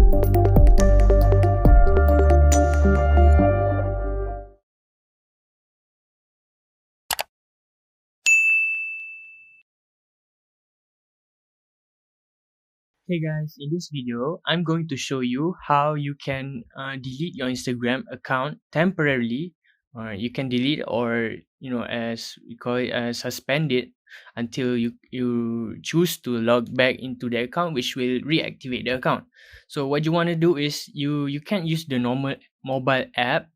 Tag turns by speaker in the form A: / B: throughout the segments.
A: Hey guys, in this video, I'm going to show you how you can delete your Instagram account temporarily. Or you can delete, or as we call it, suspend it until you choose to log back into the account, which will reactivate the account. So what you want to do is you can't use the normal mobile app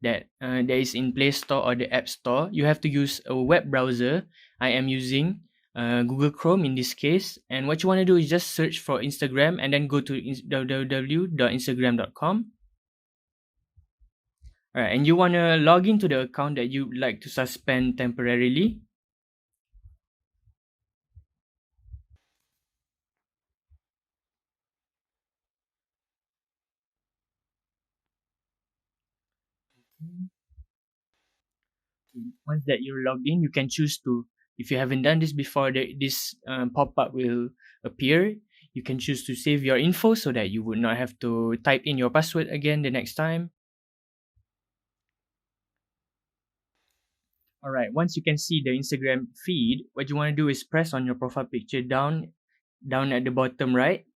A: that is in Play Store or the App Store. You have to use a web browser. I am using Google Chrome in this case, and what you want to do is just search for Instagram and then go to www.instagram.com. Alright, and you want to log into the account that you like to suspend temporarily. Once that you're logged in, you can choose to, if you haven't done this before, this pop-up will appear. You can choose to save your info so that you would not have to type in your password again the next time. Alright, once you can see the Instagram feed, what you want to do is press on your profile picture down at the bottom right.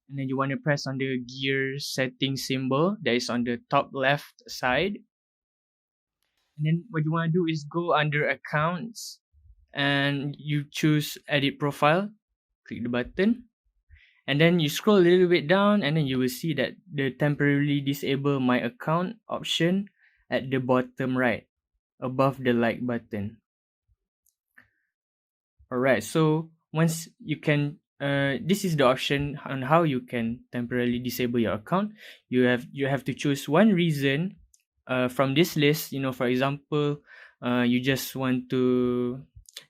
A: And then you want to press on the gear setting symbol that is on the top left side. And then what you want to do is go under accounts and you choose edit profile. Click the button. And then you scroll a little bit down and then you will see that the temporarily disable my account option at the bottom right above the like button. Alright, so once you can this is the option on how you can temporarily disable your account. You have to choose one reason from this list. For example, you just want to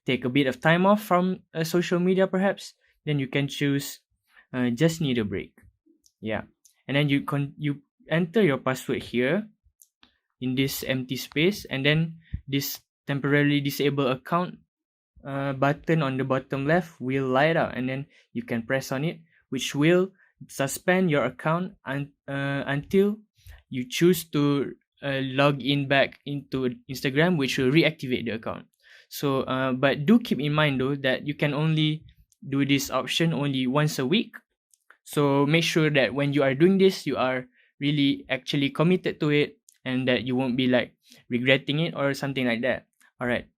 A: take a bit of time off from social media perhaps. Then you can choose just need a break. Yeah, and then you enter your password here in this empty space, and then this temporarily disable account button on the bottom left will light up, and then you can press on it, which will suspend your account until you choose to log in back into Instagram, which will reactivate the account. So but do keep in mind though that you can only do this option only once a week. So make sure that when you are doing this, you are really actually committed to it, and that you won't be like regretting it or something like that. All right.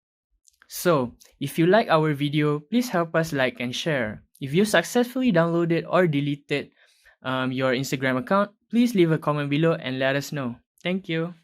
A: So, if you like our video, please help us like and share. If you successfully downloaded or deleted your Instagram account, please leave a comment below and let us know. Thank you.